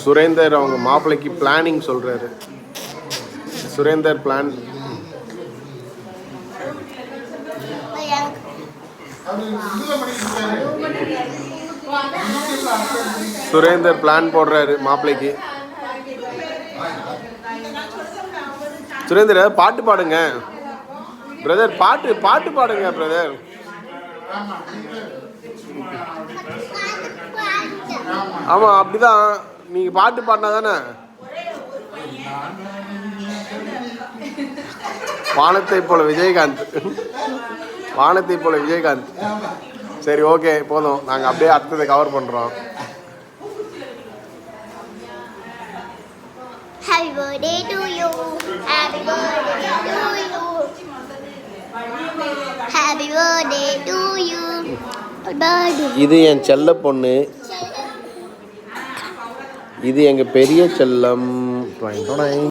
சுரேந்தர் அவங்க மாப்பிள்ளைக்கு பிளானிங் சொல்கிறாரு. சுரேந்தர் பிளான். சுரேந்தர் பிளான் போடுறாரு மாப்பிள்ளைக்கு. சுரேந்தர் பாட்டு பாடுங்க பிரதர், பாட்டு பாடுங்க பிரதர். ஆமாம் அப்படிதான், நீங்கள் பாட்டு பாடினா தானே. வானத்தை போல விஜயகாந்த், வானத்தை போல விஜயகாந்த். சரி ஓகே போதும், நாங்கள் அப்படியே அடுத்ததை கவர் பண்ணுறோம். Happy birthday to you. Happy birthday to you. Happy birthday to you. இது என் செல்ல பொண்ணு, இது எங்கள் பெரிய செல்லம்.